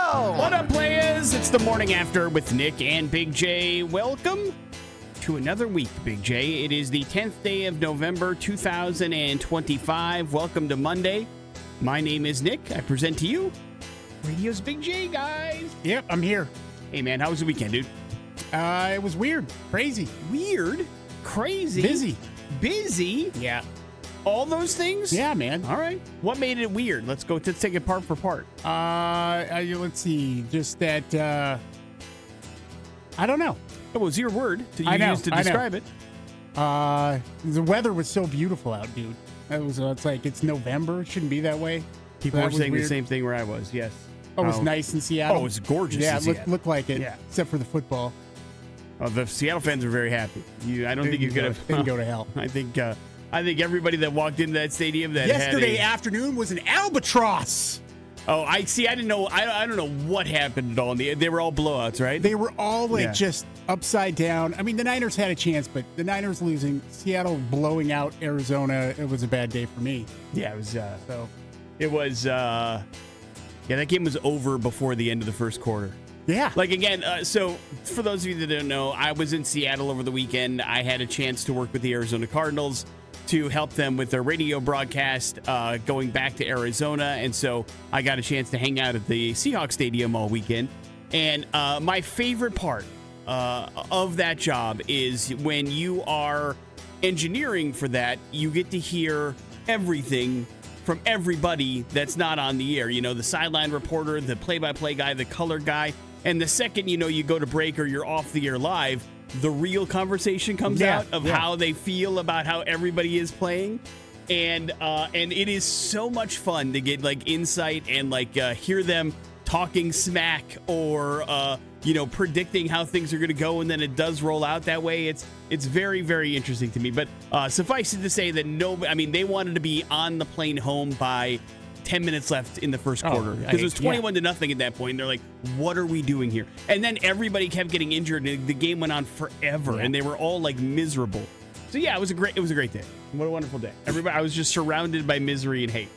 What up, players? It's the morning after with Nick and Big J. Welcome to another week, Big J. It is the 10th day of November, 2025. Welcome to Monday. My name is Nick. I present to you Radio's Big J, guys. Yep, I'm here. Hey, man, how was the weekend, dude? It was weird. Crazy. Weird? Crazy? Busy. Busy? Yeah. All those things? Yeah, man. All right. What made it weird? Let's take it part for part. Let's see. Just that, I don't know. What was your word to use to describe it? The weather was so beautiful out, dude. It's like, it's November. It shouldn't be that way. People were saying weird. the same thing where I was, yes. Oh, it was nice in Seattle. Oh, it was gorgeous. Yeah, it looked like it. Yeah. Except for the football. The Seattle fans were very happy. I don't think you could have. Didn't go to hell. I think everybody that walked into that stadium that yesterday afternoon was an albatross. Oh, I see. I didn't know. I don't know what happened at all. They were all blowouts, right? They were all just upside down. I mean, the Niners had a chance, but the Niners losing, Seattle blowing out Arizona. It was a bad day for me. Yeah, it was. It was. That game was over before the end of the first quarter. Yeah. Like, again, so for those of you that don't know, I was in Seattle over the weekend. I had a chance to work with the Arizona Cardinals to help them with their radio broadcast going back to Arizona. And so I got a chance to hang out at the Seahawks Stadium all weekend. And my favorite part of that job is when you are engineering for that, you get to hear everything from everybody that's not on the air. You know, the sideline reporter, the play-by-play guy, the color guy. And the second, you go to break or you're off the air live, the real conversation comes out of how they feel about how everybody is playing. And it is so much fun to get like insight and hear them talking smack or predicting how things are going to go, and then it does roll out that way. It's very, very interesting to me. But suffice it to say that they wanted to be on the plane home by 10 minutes left in the first quarter because it was 21-0 at that point. And they're like, what are we doing here? And then everybody kept getting injured and the game went on forever and they were all like miserable. So yeah, it was a great day. What a wonderful day. I was just surrounded by misery and hate.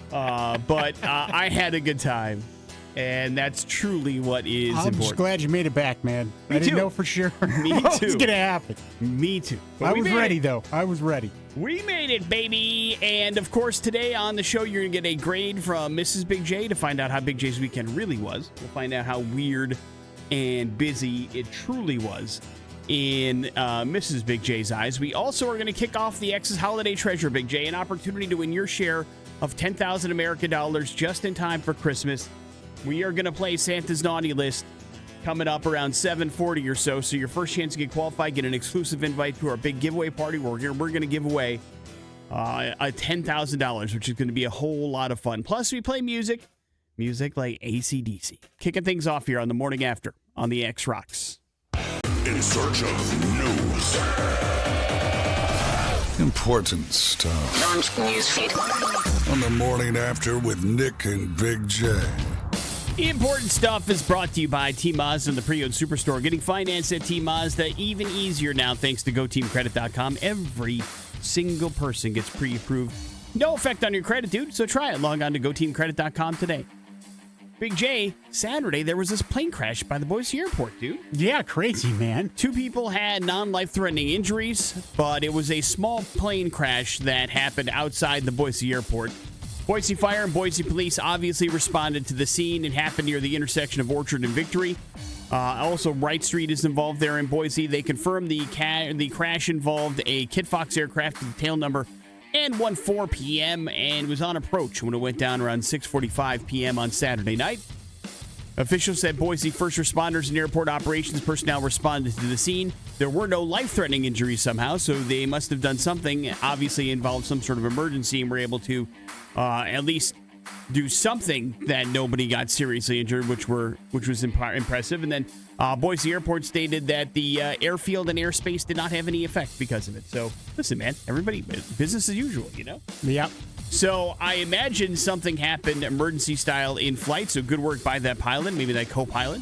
But I had a good time. And that's truly what is important. I'm just glad you made it back, man. Me I didn't too. know for sure. Me what too. was going to happen. Me too. But I was ready, though. I was ready. We made it, baby. And, of course, today on the show, you're going to get a grade from Mrs. Big J to find out how Big J's weekend really was. We'll find out how weird and busy it truly was in Mrs. Big J's eyes. We also are going to kick off the X's Holiday Treasure, Big J, an opportunity to win your share of 10,000 American dollars just in time for Christmas. We are going to play Santa's Naughty List coming up around 7:40 or so. So your first chance to get qualified, get an exclusive invite to our big giveaway party where we're going to give away a $10,000, which is going to be a whole lot of fun. Plus, we play music like AC/DC. Kicking things off here on the morning after on the X Rocks. In search of news. Important stuff. Launch newsfeed. On the morning after with Nick and Big J. Important stuff is brought to you by Team Mazda and the Pre-Owned Superstore. Getting financed at Team Mazda even easier now thanks to GoTeamCredit.com. Every single person gets pre-approved. No effect on your credit, dude, so try it. Log on to GoTeamCredit.com today. Big J, Saturday, there was this plane crash by the Boise Airport, dude. Yeah, crazy, man. 2 people had non-life-threatening injuries, but it was a small plane crash that happened outside the Boise Airport. Boise Fire and Boise Police obviously responded to the scene. It happened near the intersection of Orchard and Victory. Also, Wright Street is involved there in Boise. They confirmed the crash involved a Kit Fox aircraft with tail number N14 p.m. and was on approach when it went down around 6:45 p.m. on Saturday night. Officials said Boise first responders and airport operations personnel responded to the scene. There were no life-threatening injuries somehow, so they must have done something, obviously involved some sort of emergency, and were able to at least do something that nobody got seriously injured, which was impressive. And then Boise Airport stated that the airfield and airspace did not have any effect because of it. So listen, man, everybody, business as usual, you know? Yep. So I imagine something happened emergency style in flight. So good work by that pilot, maybe that co-pilot,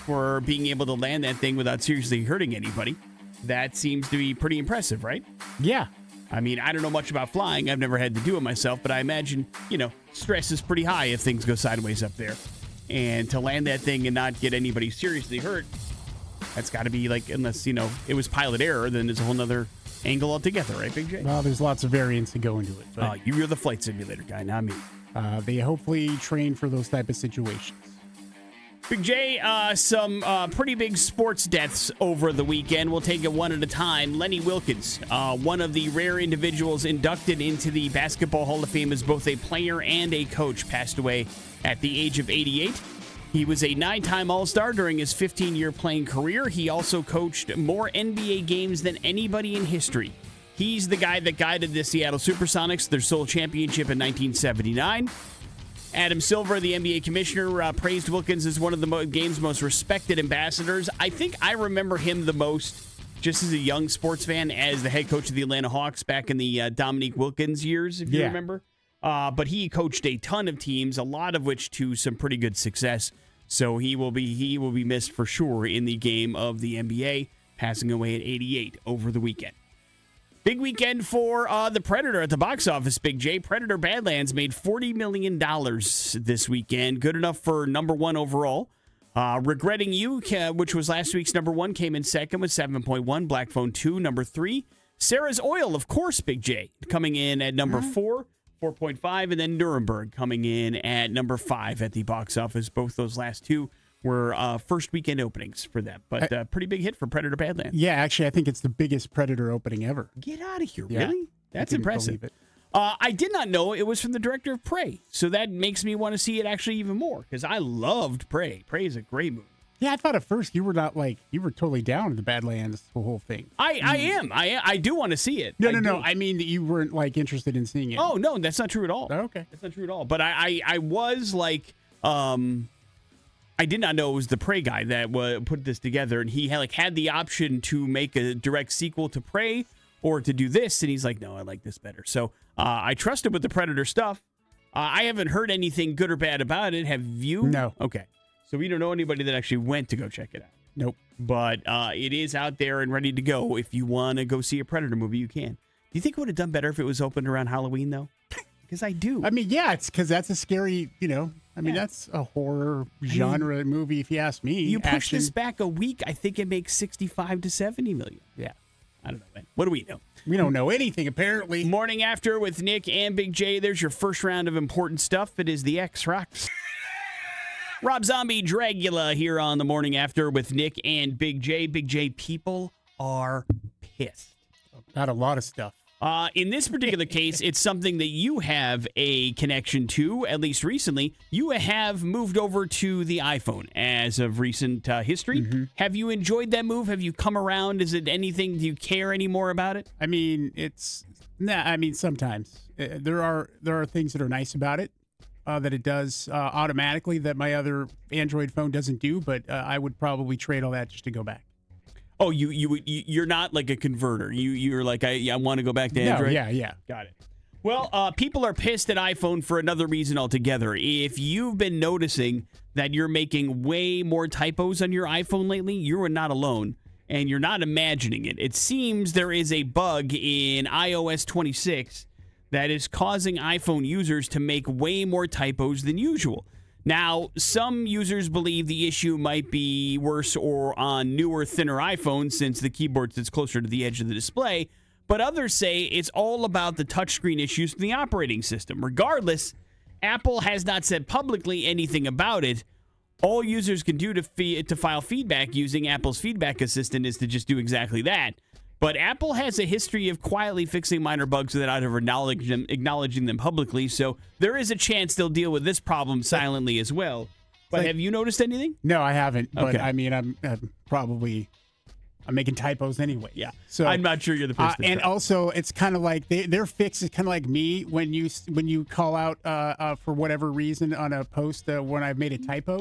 for being able to land that thing without seriously hurting anybody. That seems to be pretty impressive, right? Yeah. I mean, I don't know much about flying. I've never had to do it myself, but I imagine, stress is pretty high if things go sideways up there. And to land that thing and not get anybody seriously hurt, that's got to be like, unless, it was pilot error, then there's a whole nother angle altogether, right, Big J? Well, there's lots of variants that go into it. But, You're the flight simulator guy, not me. they hopefully train for those type of situations. Big J, some pretty big sports deaths over the weekend. We'll take it one at a time. Lenny Wilkens, one of the rare individuals inducted into the Basketball Hall of Fame as both a player and a coach, passed away at the age of 88. He was a 9-time All-Star during his 15-year playing career. He also coached more NBA games than anybody in history. He's the guy that guided the Seattle Supersonics to their sole championship in 1979. Adam Silver, the NBA commissioner, praised Wilkens as one of the game's most respected ambassadors. I think I remember him the most, just as a young sports fan, as the head coach of the Atlanta Hawks back in the Dominique Wilkins years, if you remember. But he coached a ton of teams, a lot of which to some pretty good success. So he will be missed for sure in the game of the NBA, passing away at 88 over the weekend. Big weekend for the Predator at the box office, Big J. Predator Badlands made $40 million this weekend. Good enough for number one overall. Regretting You, which was last week's number one, came in second with 7.1. Black Phone 2, number 3. Sarah's Oil, of course, Big J, coming in at number 4, 4.5. And then Nuremberg coming in at number 5 at the box office. Both those last two were first weekend openings for them. But pretty big hit for Predator Badlands. Yeah, actually, I think it's the biggest Predator opening ever. Get out of here, Yeah. really? That's I couldn't impressive. believe it. I did not know it was from the director of Prey, so that makes me want to see it actually even more, because I loved Prey. Prey is a great movie. Yeah, I thought at first you were totally down in the Badlands, the whole thing. I am. I do want to see it. No. do. I mean that you weren't interested in seeing it. Oh, no, that's not true at all. Oh, okay. That's not true at all. But I was I did not know it was the Prey guy that put this together, and he had the option to make a direct sequel to Prey or to do this, and he's like, no, I like this better. So I trust him with the Predator stuff. I haven't heard anything good or bad about it. Have you? No. Okay. So we don't know anybody that actually went to go check it out. Nope. But it is out there and ready to go. If you want to go see a Predator movie, you can. Do you think it would have done better if it was opened around Halloween, though? Because I do. I mean, yeah, it's because that's a scary, that's a horror genre movie, if you ask me. You push Action. this back a week, I think it makes 65 to 70 million. Yeah. I don't know, man. What do we know? We don't know anything, apparently. Morning After with Nick and Big J. There's your first round of important stuff. It is the X-Rocks. Rob Zombie, Dragula here on the Morning After with Nick and Big J. Big J, people are pissed. About a lot of stuff. In this particular case, it's something that you have a connection to, at least recently. You have moved over to the iPhone as of recent history. Mm-hmm. Have you enjoyed that move? Have you come around? Is it anything? Do you care anymore about it? I mean, sometimes. There are things that are nice about it, that it does automatically that my other Android phone doesn't do, but I would probably trade all that just to go back. Oh, you're not like a converter. You're like, I want to go back to Android? No, yeah. Got it. Well, people are pissed at iPhone for another reason altogether. If you've been noticing that you're making way more typos on your iPhone lately, you are not alone, and you're not imagining it. It seems there is a bug in iOS 26 that is causing iPhone users to make way more typos than usual. Now, some users believe the issue might be worse or on newer, thinner iPhones since the keyboard sits closer to the edge of the display, but others say it's all about the touchscreen issues in the operating system. Regardless, Apple has not said publicly anything about it. All users can do to file feedback using Apple's Feedback Assistant is to just do exactly that. But Apple has a history of quietly fixing minor bugs without ever acknowledging them publicly, so there is a chance they'll deal with this problem silently as well. But have you noticed anything? No, I haven't. But okay. I mean, I'm making typos anyway. Yeah. So I'm not sure you're the person. And also, it's kind of like their fix is kind of like me when you call out for whatever reason on a post when I've made a typo.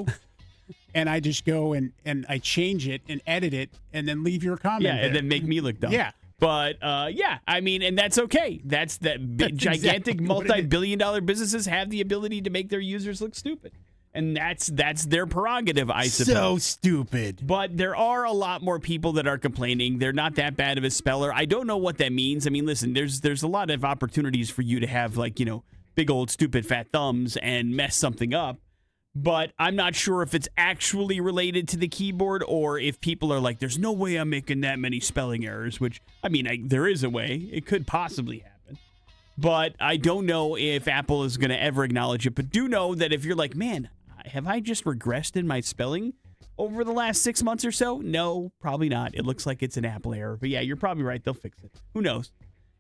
And I just go and I change it and edit it and then leave your comment. Yeah, there. and then make me look dumb. Yeah. But, I mean, and that's okay. That's gigantic exactly multi-billion-dollar businesses have the ability to make their users look stupid. And that's their prerogative, I suppose. So stupid. But there are a lot more people that are complaining. They're not that bad of a speller. I don't know what that means. I mean, listen, there's a lot of opportunities for you to have, big old stupid fat thumbs and mess something up. but I'm not sure if it's actually related to the keyboard or if people are like, there's no way I'm making that many spelling errors, which, I mean, there is a way. It could possibly happen. But I don't know if Apple is going to ever acknowledge it. But do know that if you're like, man, have I just regressed in my spelling over the last 6 months or so? No, probably not. It looks like it's an Apple error. But yeah, you're probably right. They'll fix it. Who knows?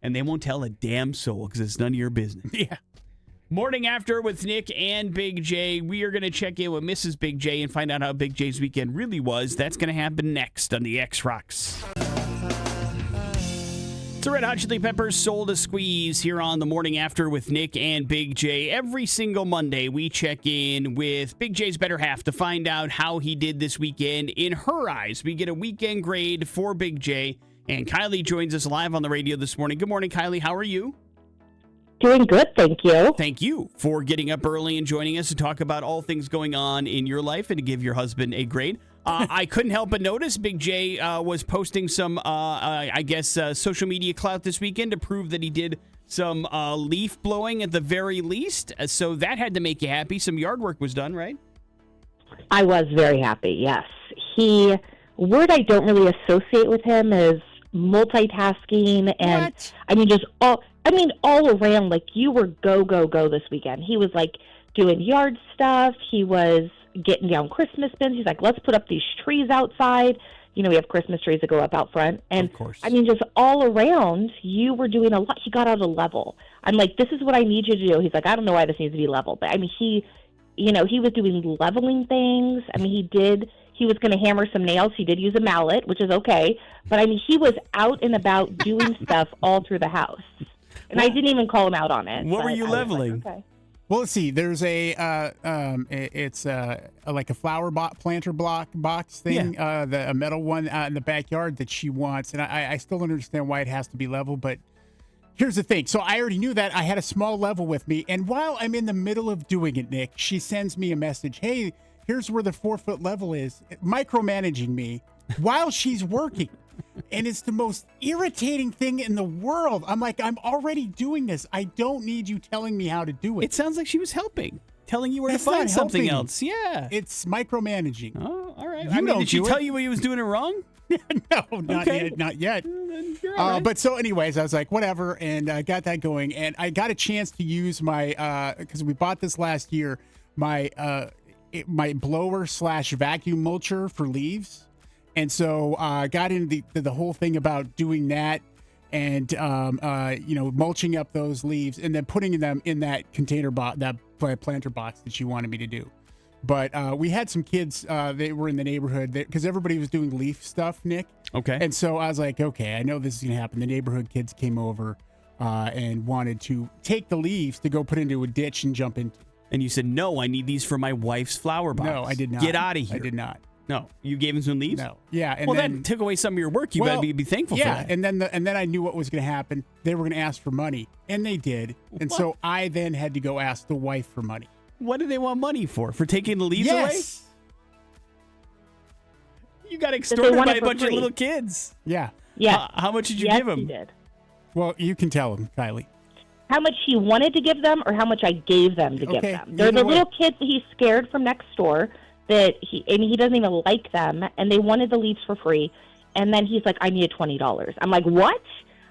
And they won't tell a damn soul because it's none of your business. Yeah. Morning After with Nick and Big J. We are going to check in with Mrs. Big J and find out how Big J's weekend really was. That's going to happen next on the X-Rocks. It's the Red Hot Chili Peppers Soul to Squeeze here on the Morning After with Nick and Big J. Every single Monday, we check in with Big J's better half to find out how he did this weekend. In her eyes, we get a weekend grade for Big J. And Kylie joins us live on the radio this morning. Good morning, Kylie. How are you? Doing good, thank you. Thank you for getting up early and joining us to talk about all things going on in your life and to give your husband a grade. I couldn't help but notice Big J was posting some, social media clout this weekend to prove that he did some leaf blowing at the very least. So that had to make you happy. Some yard work was done, right? I was very happy, yes. Word I don't really associate with him is multitasking and What? all around, like you were go this weekend. He was like doing yard stuff. He was getting down Christmas bins. He's like, let's put up these trees outside. You know, we have Christmas trees that go up out front. And of course. just all around, you were doing a lot. He got out of level. I'm like, this is what I need you to do. He's like, I don't know why this needs to be level. But he was doing leveling things. He was going to hammer some nails. He did use a mallet, which is okay. But he was out and about doing stuff all through the house. And I didn't even call him out on it. What were you leveling? Like, okay. Well, let's see. There's it's like a flower planter box thing, a metal one out in the backyard that she wants, and I still don't understand why it has to be level. But here's the thing. So I already knew that. I had a small level with me, and while I'm in the middle of doing it, Nick, she sends me a message. Hey, here's where the 4-foot level is, micromanaging me while she's working. And it's the most irritating thing in the world. I'm like, I'm already doing this. I don't need you telling me how to do it. It sounds like she was helping, telling you where That's to find not something helping. else. Yeah. It's micromanaging. Oh, all right. You did she don't do tell it. you when he was doing it wrong? No, not Okay. yet. Not yet. Then you're all right. But so anyways, I was like, whatever. And I got that going. And I got a chance to use my, because we bought this last year, my blower / vacuum mulcher for leaves. And so I got into the whole thing about doing that and, mulching up those leaves and then putting them in that container box, that planter box that she wanted me to do. But we had some kids, they were in the neighborhood because everybody was doing leaf stuff, Nick. Okay. And so I was like, okay, I know this is going to happen. The neighborhood kids came over and wanted to take the leaves to go put into a ditch and jump into. And you said, no, I need these for my wife's flower box. No, I did not. Get out of here. I did not. No. You gave him some leaves? No. Yeah. And well, then, that took away some of your work. You got to be thankful for that. And then I knew what was going to happen. They were going to ask for money, and they did. And so I then had to go ask the wife for money. What do they want money for? For taking the leaves Yes. away? You got extorted want by it a for bunch of free. little kids. Yeah. Yeah. How much did you Yes, give him? he did. Well, you can tell them, Kylie. How much he wanted to give them or how much I gave them to give Okay, them. They're either the way. little kids that he's scared from next door that he doesn't even like them, and they wanted the leaves for free. And then he's like, I need $20. I'm like, what?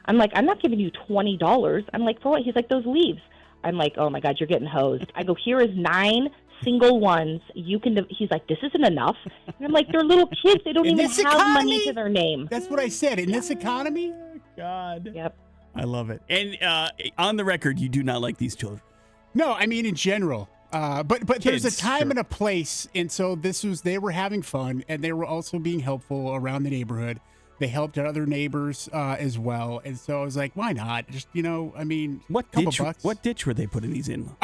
I'm like, I'm not giving you $20. I'm like, for what? He's like, those leaves. I'm like, oh my God, you're getting hosed. I go, here is 9 single ones. You can. He's like, this isn't enough. And I'm like, they're little kids. They don't In even this have money economy? to their name. That's what I said. In this economy, God. Yep. I love it. And on the record, you do not like these children. no, I mean in general. But there's a Kids, time sure. and a place, and so they were having fun, and they were also being helpful around the neighborhood. They helped other neighbors as well, and so I was like, why not? Just What couple ditch? bucks. What ditch were they putting these in?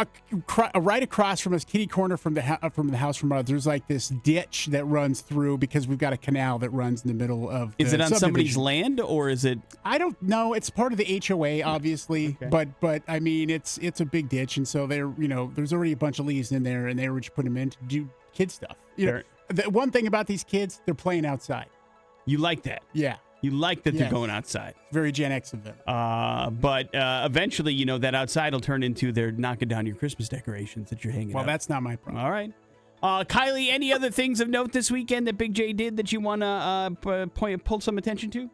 Right across from us, kitty corner from the house from us, there's like this ditch that runs through because we've got a canal that runs in the middle of. Is the it on somebody's subdivision. land or is it? I don't know. It's part of the HOA, obviously, Okay. but I mean, it's a big ditch, and so there's already a bunch of leaves in there, and they were just putting them in to do kid stuff. Fair. The one thing about these kids, they're playing outside. You like that? Yeah, You like that they're Yes. going outside? very Gen X of them. But eventually, that outside will turn into they're knocking down your Christmas decorations that you're hanging Well, up. that's not my problem. All right. Kylie, any other things of note this weekend that Big J did that you want to pull some attention to?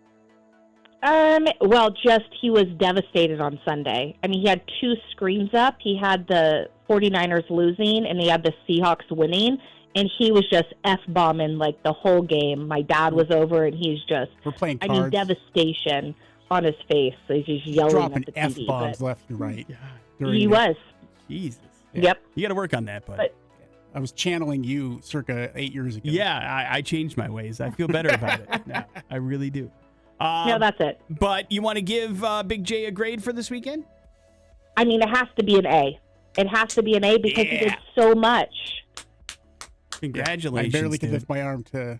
Well, just he was devastated on Sunday. I mean, he had 2 screens up. He had the 49ers losing, and he had the Seahawks winning, and he was just F-bombing, like, the whole game. My dad was over, and he's just... We're playing I cards. mean, devastation on his face. So he's just yelling Dropping at the TV. F-bombs but left and right. he was. Jesus. Yep. You got to work on that, bud. But- I was channeling you circa 8 years ago. Yeah, I changed my ways. I feel better about it now. I really do. No, that's it. But you want to give Big J a grade for this weekend? I mean, it has to be an A. It has to be an A because he did Yeah. so much. Congratulations. I barely could dude. lift my arm to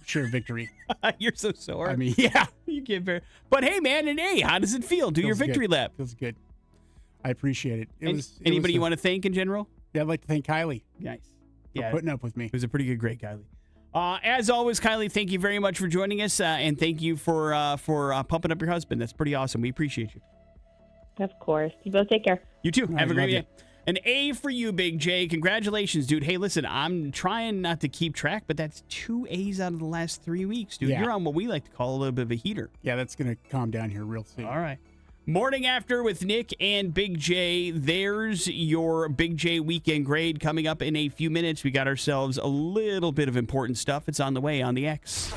share victory. You're so sore. I mean, yeah. You can't bear. But hey, man, an A. How does it feel? Do your Feels victory good. lap. Feels good. I appreciate it. Anybody you want to thank in general? Yeah, I'd like to thank Kylie Nice. for Yeah, putting up with me. it was a pretty good grade, Kylie. As always, Kylie, thank you very much for joining us, and thank you for pumping up your husband. That's pretty awesome. We appreciate you. Of course. You both take care. You too. Have a great love day. An A for you, Big J. Congratulations, dude. Hey, listen, I'm trying not to keep track, but that's 2 A's out of the last 3 weeks, dude. Yeah. You're on what we like to call a little bit of a heater. Yeah, that's going to calm down here real soon. All right. Morning After with Nick and Big J. There's your Big J weekend grade coming up in a few minutes. We got ourselves a little bit of important stuff. It's on the way on the X.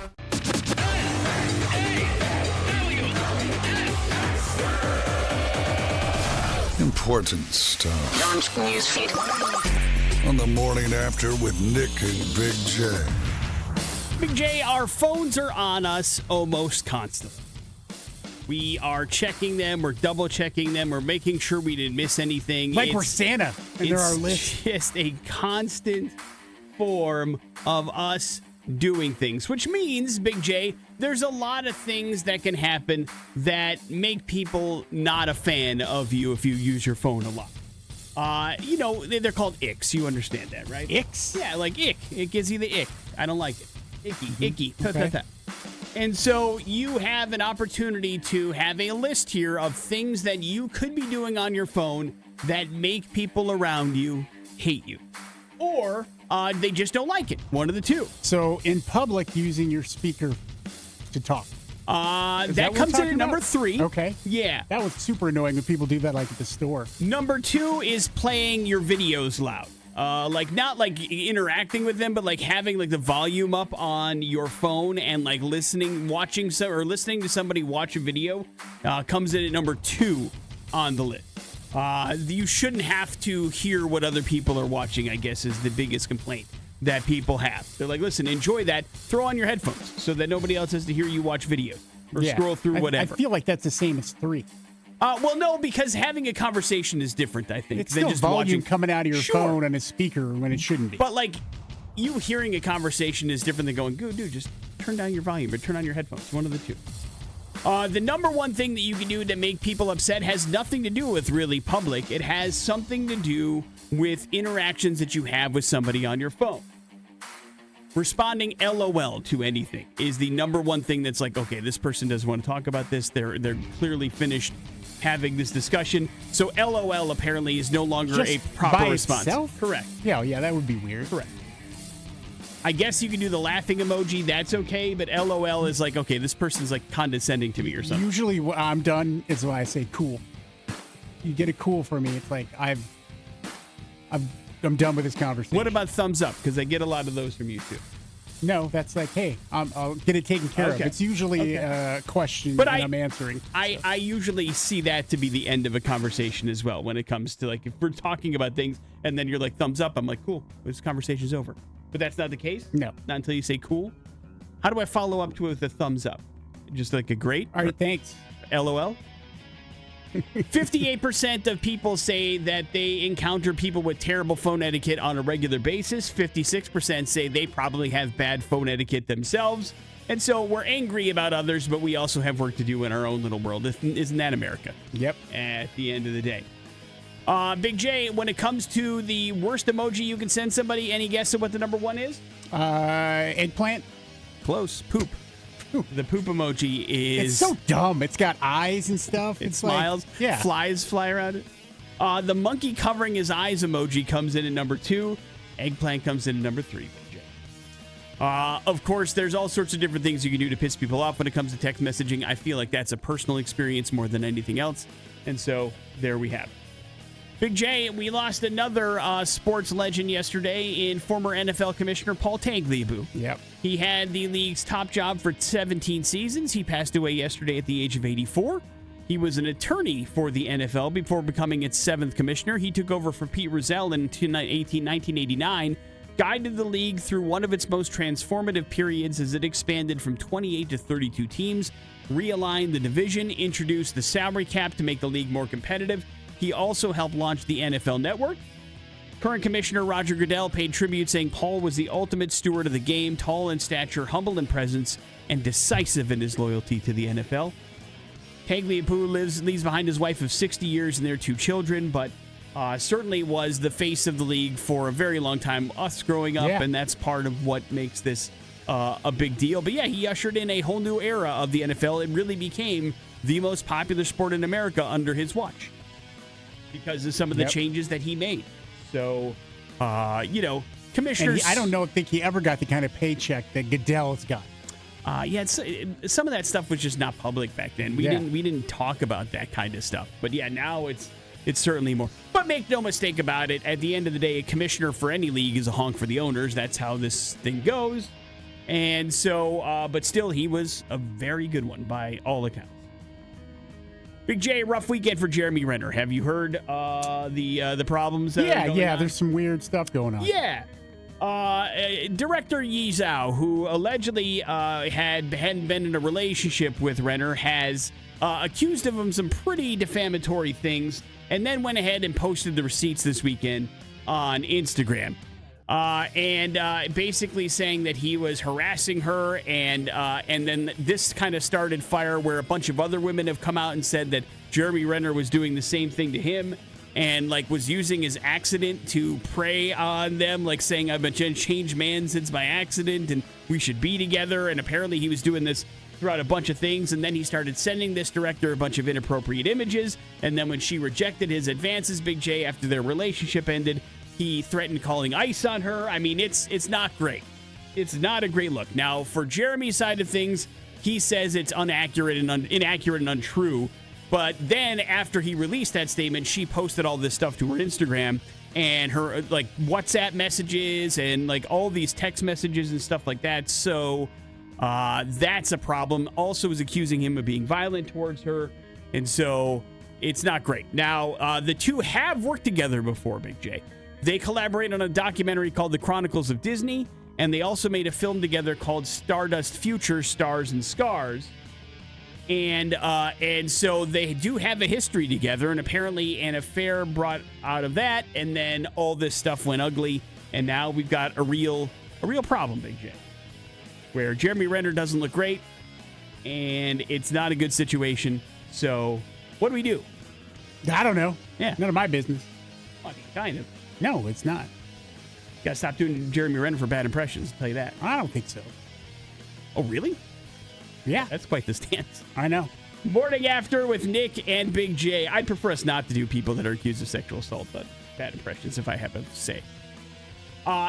Important stuff. Launch newsfeed. On the morning after with Nick and Big J. Big J, our phones are on us almost constantly. We are checking them, we're double checking them, we're making sure we didn't miss anything. Like we're Santa, and there are lists. It's just a constant form of us doing things, which means, Big J, there's a lot of things that can happen that make people not a fan of you if you use your phone a lot. You know, they're called icks. You understand that, right? Icks? Yeah, like ick. It gives you the ick. I don't like it. Icky. Okay. And so you have an opportunity to have a list here of things that you could be doing on your phone that make people around you hate you. Or they just don't like it. One of the two. So in public, using your speaker to talk. Is That what comes we're in at talking number about? 3. Okay. Yeah. That was super annoying when people do that, like at the store. Number 2 is playing your videos loud. Like not like interacting with them, but like having like the volume up on your phone and like listening to somebody watch a video comes in at number 2 on the list. You shouldn't have to hear what other people are watching, I guess, is the biggest complaint that people have. They're like, listen, enjoy that. Throw on your headphones so that nobody else has to hear you watch video or scroll through whatever. I feel like that's the same as 3. Well, no, because having a conversation is different, I think, It's than still just volume watching. coming out of your Sure. phone on a speaker when it shouldn't be. But like, you hearing a conversation is different than going, dude, just turn down your volume or turn on your headphones. One of the two. The number one thing that you can do to make people upset has nothing to do with really public. It has something to do with interactions that you have with somebody on your phone. Responding LOL to anything is the number one thing that's like, okay, this person doesn't want to talk about this. They're clearly finished having this discussion. So LOL apparently is no longer Just a proper by response. itself? Correct. Yeah, that would be weird. Correct. I guess you can do the laughing emoji. That's okay. But LOL is like, okay, this person's like condescending to me or something. Usually when I'm done is why I say cool. You get a cool from me. It's like I'm done with this conversation. What about thumbs up? Because I get a lot of those from you too. No, that's like, hey, I'll get it taken care of. Okay. It's usually Okay. a question But that I- I'm answering. I usually see that to be the end of a conversation as well when it comes to like if we're talking about things and then you're like thumbs up, I'm like, cool, this conversation's over. But that's not the case? No. Not until you say cool. How do I follow up to it with a thumbs up? Just like a great? All right, thanks. LOL? 58% of people say that they encounter people with terrible phone etiquette on a regular basis. 56% say they probably have bad phone etiquette themselves. And so we're angry about others, but we also have work to do in our own little world. Isn't that America? Yep. At the end of the day. Big J, when it comes to the worst emoji you can send somebody, any guess at what the number one is? Eggplant. Close. Poop. The poop emoji is... It's so dumb. It's got eyes and stuff. It It's smiles. Like, yeah. Flies fly around it. The monkey covering his eyes emoji comes in at number 2. Eggplant comes in at number 3, Big J. Of course, there's all sorts of different things you can do to piss people off when it comes to text messaging. I feel like that's a personal experience more than anything else. And so there we have it. Big J, we lost another sports legend yesterday in former NFL Commissioner Paul Tagliabue. Yep. He had the league's top job for 17 seasons. He passed away yesterday at the age of 84. He was an attorney for the NFL before becoming its 7th commissioner. He took over for Pete Rozelle in 1989, guided the league through one of its most transformative periods as it expanded from 28 to 32 teams, realigned the division, introduced the salary cap to make the league more competitive. He also helped launch the NFL Network. Current Commissioner Roger Goodell paid tribute, saying Paul was the ultimate steward of the game, tall in stature, humble in presence, and decisive in his loyalty to the NFL. Tagliabue leaves behind his wife of 60 years and their 2 children, but certainly was the face of the league for a very long time, us growing up, and that's part of what makes this a big deal. But yeah, he ushered in a whole new era of the NFL. It really became the most popular sport in America under his watch because of some of the changes that he made. So, commissioners... And I don't think he ever got the kind of paycheck that Goodell's got. Some of that stuff was just not public back then. We didn't talk about that kind of stuff. But yeah, now it's certainly more. But make no mistake about it, at the end of the day, a commissioner for any league is a honk for the owners. That's how this thing goes. And so, but still, he was a very good one by all accounts. Big J, rough weekend for Jeremy Renner. Have you heard the problems that are going on? There's some weird stuff going on. Yeah. Director Yi Zhao, who allegedly hadn't been in a relationship with Renner, has accused of him some pretty defamatory things, and then went ahead and posted the receipts this weekend on Instagram. And basically saying that he was harassing her, and then this kind of started fire where a bunch of other women have come out and said that Jeremy Renner was doing the same thing to him, and like was using his accident to prey on them, like saying, I've been a changed man since my accident, and we should be together. And apparently he was doing this throughout a bunch of things, and then he started sending this director a bunch of inappropriate images, and then when she rejected his advances, Big J, after their relationship ended, he threatened calling ICE on her. I mean, it's not great. It's not a great look. Now, for Jeremy's side of things, he says it's inaccurate and untrue. But then after he released that statement, she posted all this stuff to her Instagram and her like WhatsApp messages and like all these text messages and stuff like that. So that's a problem. Also is accusing him of being violent towards her. And so it's not great. Now, the two have worked together before, Big J. They collaborated on a documentary called The Chronicles of Disney, and they also made a film together called Stardust Future Stars and Scars. And so they do have a history together, and apparently an affair brought out of that, and then all this stuff went ugly, and now we've got a real problem, Big J, where Jeremy Renner doesn't look great, and it's not a good situation. So what do we do? I don't know. Yeah. None of my business. I mean, kind of. No, it's not. Gotta stop doing Jeremy Renner for bad impressions, I'll tell you that. I don't think so. Oh, really? Yeah. That's quite the stance. I know. Morning After with Nick and Big J. I'd prefer us not to do people that are accused of sexual assault, but bad impressions, if I have to say.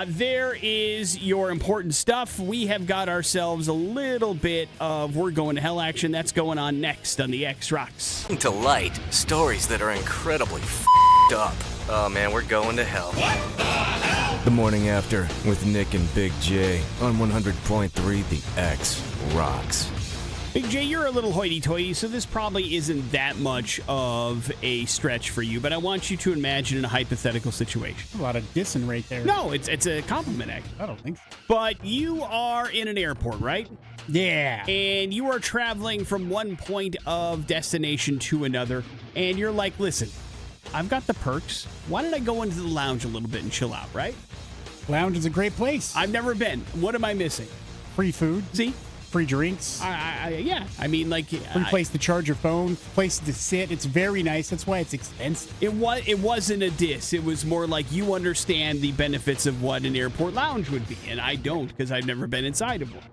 There is your important stuff. We have got ourselves a little bit of We're Going to Hell action. That's going on next on the X Rocks. To light, stories that are incredibly f***ed up. Oh man, we're going to hell. What the hell? The Morning After with Nick and Big J on 100.3 The X Rocks. Big J, you're a little hoity-toity, so this probably isn't that much of a stretch for you, but I want you to imagine in a hypothetical situation. A lot of dissing right there. No, it's a compliment, actually. I don't think so. But you are in an airport, right? Yeah. And you are traveling from one point of destination to another, and you're like, listen, I've got the perks. Why don't I go into the lounge a little bit and chill out, right? Lounge is a great place. I've never been. What am I missing? Free food. See? Free drinks. Yeah. I mean, like... Free place to charge your phone. Place to sit. It's very nice. That's why it's expensive. It wasn't a diss. It was more like you understand the benefits of what an airport lounge would be. And I don't, because I've never been inside of one.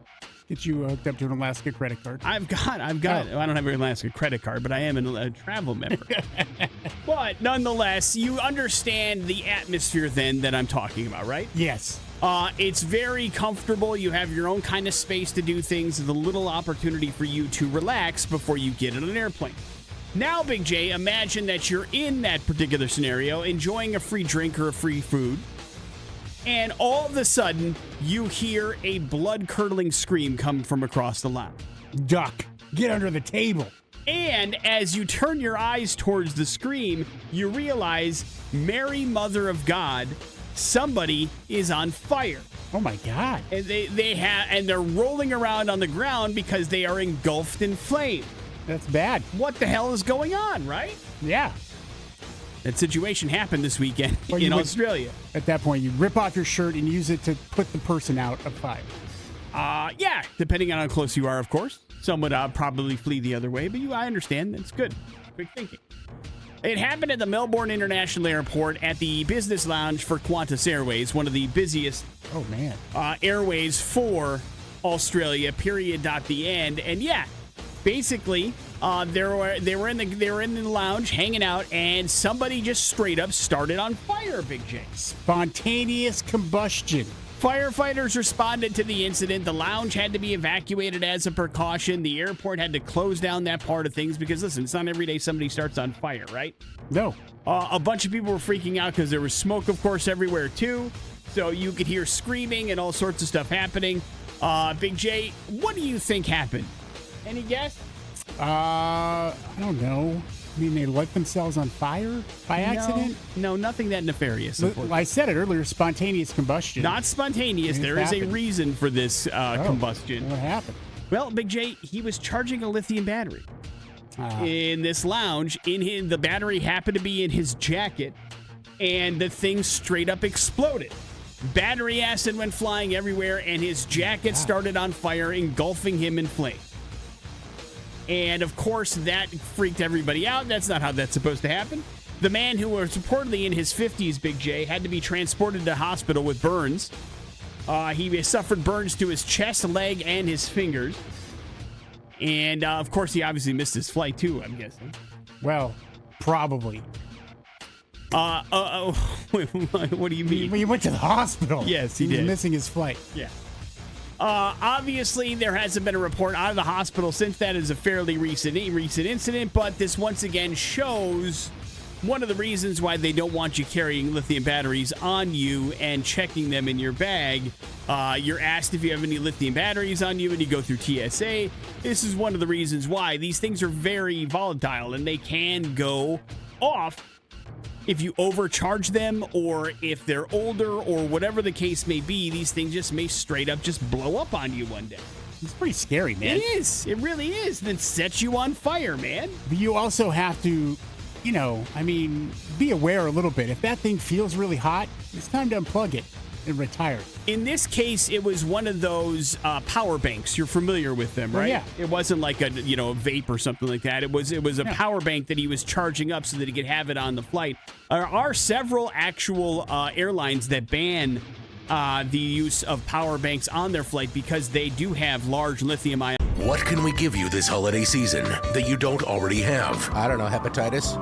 Get you hooked up to an Alaska credit card. I've got. Oh. I don't have an Alaska credit card, but I am a travel member. But nonetheless, you understand the atmosphere then that I'm talking about, right? Yes. It's very comfortable. You have your own kind of space to do things. There's a little opportunity for you to relax before you get on an airplane. Now, Big J, imagine that you're in that particular scenario, enjoying a free drink or a free food, and all of a sudden, you hear a blood-curdling scream come from across the lounge. Duck. Get under the table. And as you turn your eyes towards the scream, you realize, Mary, Mother of God, somebody is on fire. Oh my God. And they're rolling around on the ground because they are engulfed in flame. That's bad. What the hell is going on, right? Yeah. That situation happened this weekend Well, you in would- Australia. At that point, you rip off your shirt and use it to put the person out of fire. Yeah, depending on how close you are, of course. Some would probably flee the other way, but I understand. That's good. Quick thinking. It happened at the Melbourne International Airport at the business lounge for Qantas Airways, one of the busiest Oh man. airways for Australia. Period. The end. And yeah, basically, they were in the lounge hanging out, and somebody just straight up started on fire. Big J. Spontaneous combustion. Firefighters responded to the incident. The lounge had to be evacuated as a precaution. The airport had to close down that part of things because, listen, it's not every day somebody starts on fire, right? No. A bunch of people were freaking out because there was smoke, of course, everywhere, too. So you could hear screaming and all sorts of stuff happening. Big J, what do you think happened? Any guess? I don't know. I mean, they lit themselves on fire by accident? No, nothing that nefarious. I said it earlier, spontaneous combustion. Not spontaneous. It There is a happened. reason for this Oh, combustion. What happened? Well, Big J, he was charging a lithium battery in this lounge. The battery happened to be in his jacket, and the thing straight up exploded. Battery acid went flying everywhere, and his jacket started on fire, engulfing him in flames. And of course, that freaked everybody out. That's not how that's supposed to happen. The man, who was reportedly in his 50s, Big J, had to be transported to hospital with burns. He suffered burns to his chest, leg, and his fingers. And of course, he obviously missed his flight too, I'm guessing. Well, probably. What do you mean? When you went to the hospital. Yes, he was did. missing his flight. Yeah. Obviously, there hasn't been a report out of the hospital since that is a fairly recent incident, but this once again shows one of the reasons why they don't want you carrying lithium batteries on you and checking them in your bag. You're asked if you have any lithium batteries on you, and you go through TSA. This is one of the reasons why. These things are very volatile, and they can go off if you overcharge them, or if they're older, or whatever the case may be. These things just may straight up just blow up on you one day. It's pretty scary, man. It is. It really is. Then sets you on fire, man. But you also have to, be aware a little bit. If that thing feels really hot, it's time to unplug it and retire. In this case, it was one of those power banks. You're familiar with them, right? yeah. It wasn't like a vape or something like that. It was a power bank that he was charging up so that he could have it on the flight. There are several actual airlines that ban the use of power banks on their flight because they do have large lithium ion. What can we give you this holiday season that you don't already have? I don't know, hepatitis?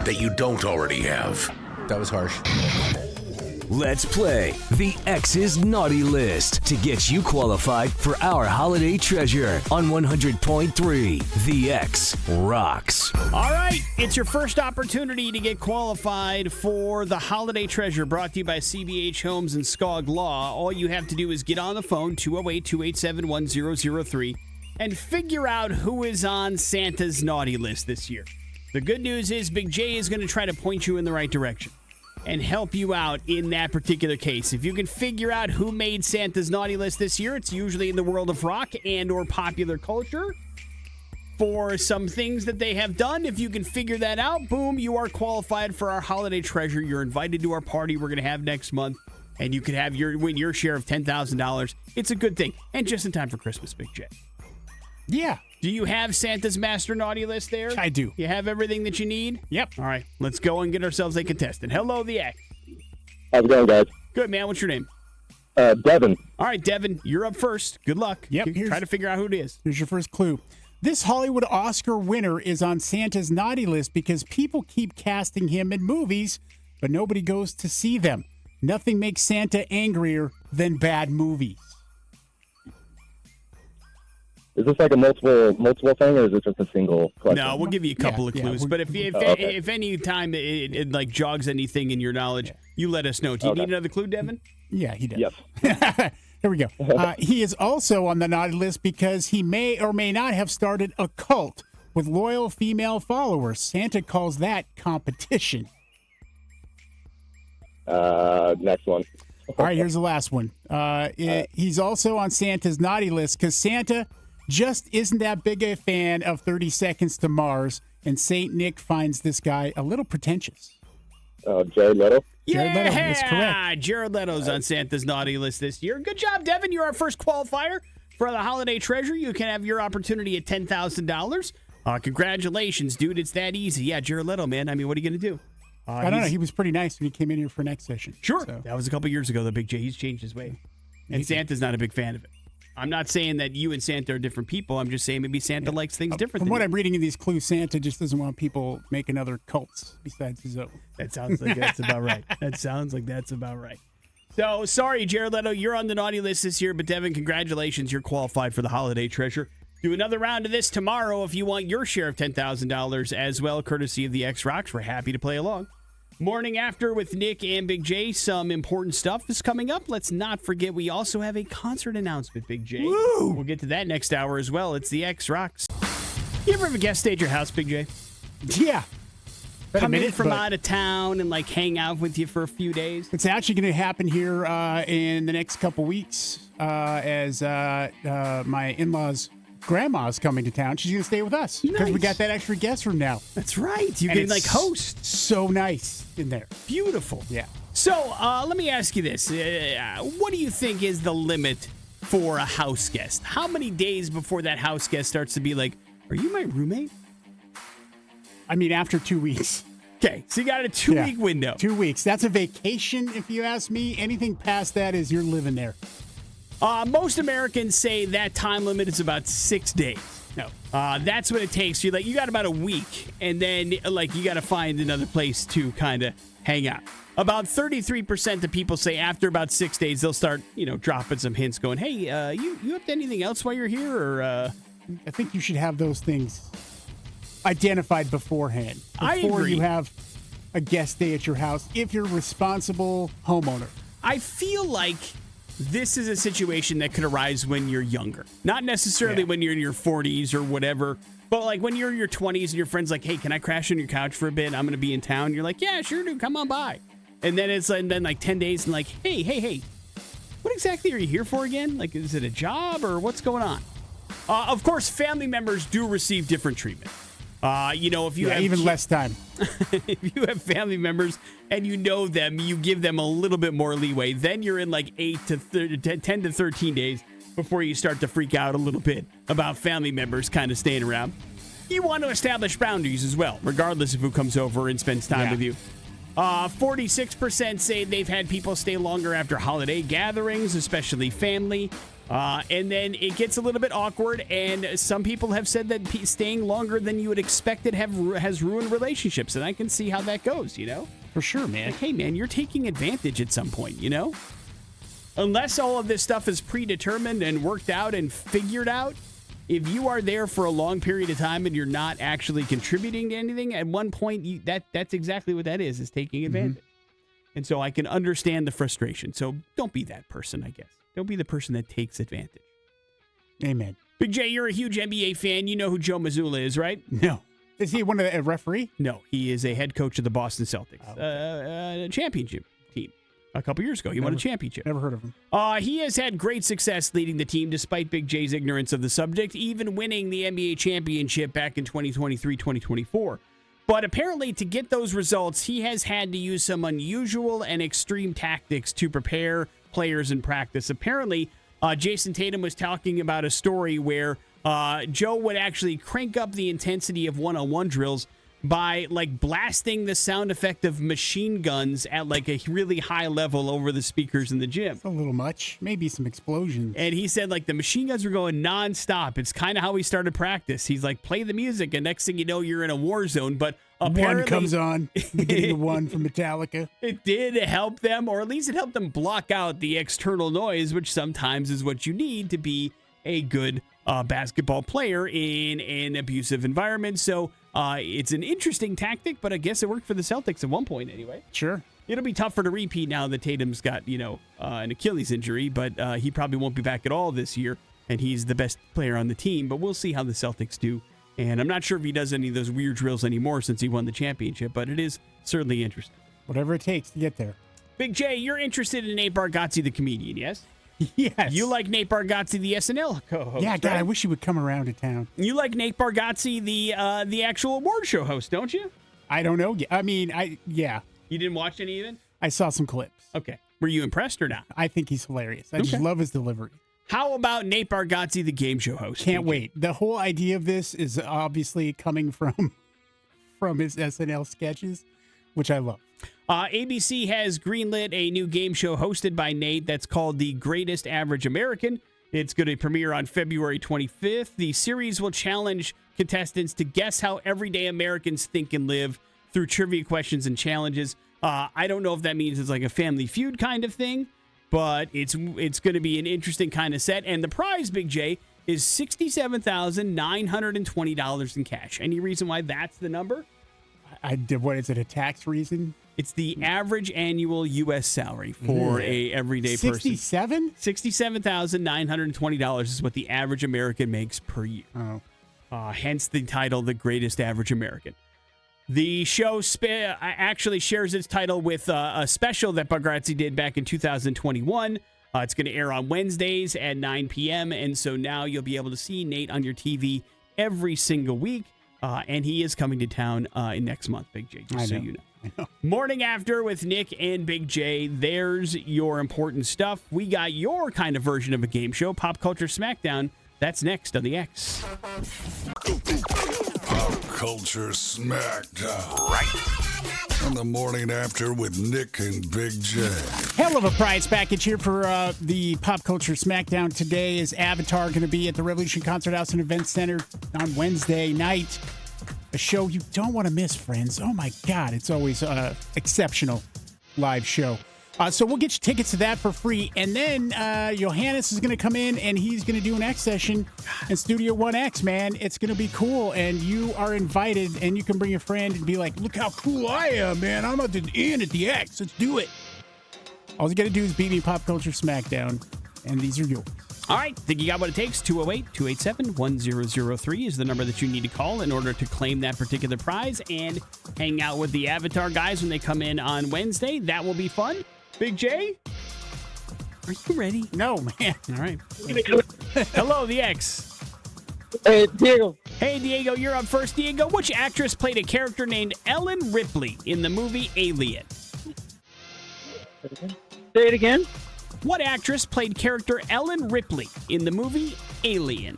That you don't already have? That was harsh. Let's play the X's Naughty List to get you qualified for our holiday treasure on 100.3 The X Rocks. All right, it's your first opportunity to get qualified for the holiday treasure brought to you by CBH Homes and Skog Law. All you have to do is get on the phone, 208-287-1003, and figure out who is on Santa's naughty list this year. The good news is Big J is going to try to point you in the right direction and help you out in that particular case. If you can figure out who made Santa's naughty list this year, it's usually in the world of rock and or popular culture. For some things that they have done, if you can figure that out, boom, you are qualified for our holiday treasure. You're invited to our party we're going to have next month, and you could have win your share of $10,000. It's a good thing, and just in time for Christmas, Big J. Yeah. Do you have Santa's master naughty list there? I do. You have everything that you need? Yep. All right, let's go and get ourselves a contestant. Hello, the X. How's it going, guys? Good, man. What's your name? Devin. All right, Devin, you're up first. Good luck. Yep, Try to figure out who it is. Here's your first clue. This Hollywood Oscar winner is on Santa's naughty list because people keep casting him in movies, but nobody goes to see them. Nothing makes Santa angrier than bad movies. Is this like a multiple thing, or is it just a single question? No, we'll give you a couple of Yeah, clues. But if any time it like jogs anything in your knowledge, you let us know. Do you need another clue, Devin? Yeah, he does. Yes. Here we go. He is also on the naughty list because he may or may not have started a cult with loyal female followers. Santa calls that competition. Next one. All right, here's the last one. He's also on Santa's naughty list because Santa just isn't that big a fan of 30 Seconds to Mars, and St. Nick finds this guy a little pretentious. Jared Leto. Jared Leto, that's correct. Jared Leto's on Santa's naughty list this year. Good job, Devin. You're our first qualifier for the holiday treasure. You can have your opportunity at $10,000. Congratulations, dude. It's that easy. Yeah, Jared Leto, man. I mean, what are you going to do? I don't know. He was pretty nice when he came in here for next session. Sure. So. That was a couple years ago, the Big J. He's changed his way. And Santa's not a big fan of it. I'm not saying that you and Santa are different people. I'm just saying maybe Santa likes things different From than what you. I'm reading in these clues, Santa just doesn't want people making other cults besides his own. That sounds like that's about right. That sounds like that's about right. So, sorry, Jared Leto, you're on the naughty list this year, but Devin, congratulations. You're qualified for the holiday treasure. Do another round of this tomorrow if you want your share of $10,000 as well, courtesy of the X-Rocks. We're happy to play along. Morning After with Nick and Big J. Some important stuff is coming up. Let's not forget we also have a concert announcement, Big J. Woo! We'll get to that next hour as well. It's the X-Rocks. You ever have a guest stay at your house, Big J? Yeah. Come in from out of town and like hang out with you for a few days? It's actually going to happen here in the next couple weeks as my in-laws' grandma's coming to town. She's going to stay with us because we Nice. got that extra guest room now. That's right. You And can it's like host. So nice in there. Beautiful. Yeah. So let me ask you this. What do you think is the limit for a house guest? How many days before that house guest starts to be like, are you my roommate? I mean, after 2 weeks. Okay, so you got a 2-week window. 2 weeks. That's a vacation, if you ask me. Anything past that is you're living there. Most Americans say that time limit is about 6 days. No. That's what it takes. You got about a week, and then like you got to find another place to kind of hang out. About 33% of people say after about 6 days they'll start, dropping some hints, going, "Hey, you up to anything else while you're here?" Or I think you should have those things identified beforehand. I Before agree. you have a guest stay at your house, if you're a responsible homeowner. I feel like this is a situation that could arise when you're younger. Not necessarily when you're in your 40s or whatever, but like when you're in your 20s and your friend's like, "Hey, can I crash on your couch for a bit? I'm going to be in town." You're like, "Yeah, sure, dude. Come on by." And then it's like 10 days and like, hey, what exactly are you here for again? Like, is it a job or what's going on? Of course, family members do receive different treatment. If you have even less time. if you have family members and you know them, you give them a little bit more leeway. Then you're in like 10 to 13 days before you start to freak out a little bit about family members kind of staying around. You want to establish boundaries as well, regardless of who comes over and spends time with you. 46% say they've had people stay longer after holiday gatherings, especially family. And then it gets a little bit awkward, and some people have said that staying longer than you would expect it has ruined relationships, and I can see how that goes, For sure, man. Like, hey, man, you're taking advantage at some point, Unless all of this stuff is predetermined and worked out and figured out, if you are there for a long period of time and you're not actually contributing to anything, at one point, that's exactly what that is taking advantage. And so I can understand the frustration. So don't be that person, I guess. Don't be the person that takes advantage. Amen. Big J, you're a huge NBA fan. You know who Joe Mazzulla is, right? No. Is he a referee? No, he is a head coach of the Boston Celtics, championship team. A couple years ago, he won a championship. Never heard of him. He has had great success leading the team despite Big J's ignorance of the subject, even winning the NBA championship back in 2023-2024. But apparently, to get those results, he has had to use some unusual and extreme tactics to prepare players in practice. Apparently, Jason Tatum was talking about a story where Joe would actually crank up the intensity of one-on-one drills by like blasting the sound effect of machine guns at like a really high level over the speakers in the gym. It's a little much. Maybe some explosions. And he said like the machine guns were going nonstop. It's kind of how he started practice. He's like, play the music, and next thing you know, you're in a war zone. But apparently, one comes on, beginning the one from Metallica. it did help them, or at least it helped them block out the external noise, which sometimes is what you need to be a good basketball player in an abusive environment. So it's an interesting tactic, but I guess it worked for the Celtics at one point anyway. Sure. It'll be tougher to repeat now that Tatum's got, an Achilles injury, but he probably won't be back at all this year, and he's the best player on the team. But we'll see how the Celtics do. And I'm not sure if he does any of those weird drills anymore since he won the championship, but it is certainly interesting. Whatever it takes to get there. Big J, you're interested in Nate Bargatze, the comedian, yes? Yes. You like Nate Bargatze, the SNL co-host? Yeah, God, right? I wish he would come around to town. You like Nate Bargatze, the actual award show host, don't you? I don't know. I mean, yeah. You didn't watch any even? I saw some clips. Okay. Were you impressed or not? I think he's hilarious. I just love his delivery. How about Nate Bargatze, the game show host? Can't wait. The whole idea of this is obviously coming from his SNL sketches, which I love. ABC has greenlit a new game show hosted by Nate that's called The Greatest Average American. It's going to premiere on February 25th. The series will challenge contestants to guess how everyday Americans think and live through trivia questions and challenges. I don't know if that means it's like a Family Feud kind of thing, but it's going to be an interesting kind of set. And the prize, Big J, is $67,920 in cash. Any reason why that's the number? I did. What is it? A tax reason? It's the average annual U.S. salary for a everyday person. 67? $67,920 is what the average American makes per year. Oh. Hence the title, The Greatest Average American. The show actually shares its title with a special that Bargatze did back in 2021. It's going to air on Wednesdays at 9 p.m. And so now you'll be able to see Nate on your TV every single week. And he is coming to town next month, Big J, just so you know. Morning After with Nick and Big J. There's your important stuff. We got your kind of version of a game show, Pop Culture Smackdown. That's next on the X. Pop Culture Smackdown. Right. On the Morning After with Nick and Big J. Hell of a prize package here for the Pop Culture Smackdown. Today is Avatar going to be at the Revolution Concert House and Event Center on Wednesday night. A show you don't want to miss, friends. Oh, my God. It's always an exceptional live show. So we'll get you tickets to that for free. And then Johannes is going to come in, and he's going to do an X session in Studio 1X, man. It's going to be cool, and you are invited, and you can bring a friend and be like, look how cool I am, man. I'm at the end at the X. Let's do it. All you got to do is beat me Pop Culture Smackdown, and these are yours. All right, think you got what it takes. 208-287-1003 is the number that you need to call in order to claim that particular prize and hang out with the Avatar guys when they come in on Wednesday. That will be fun. Big J, are you ready? No, man. All right. Hello, the X. Hey, Diego. Hey, Diego, you're up first. Diego, which actress played a character named Ellen Ripley in the movie Alien? Say it again. What actress played character Ellen Ripley in the movie Alien?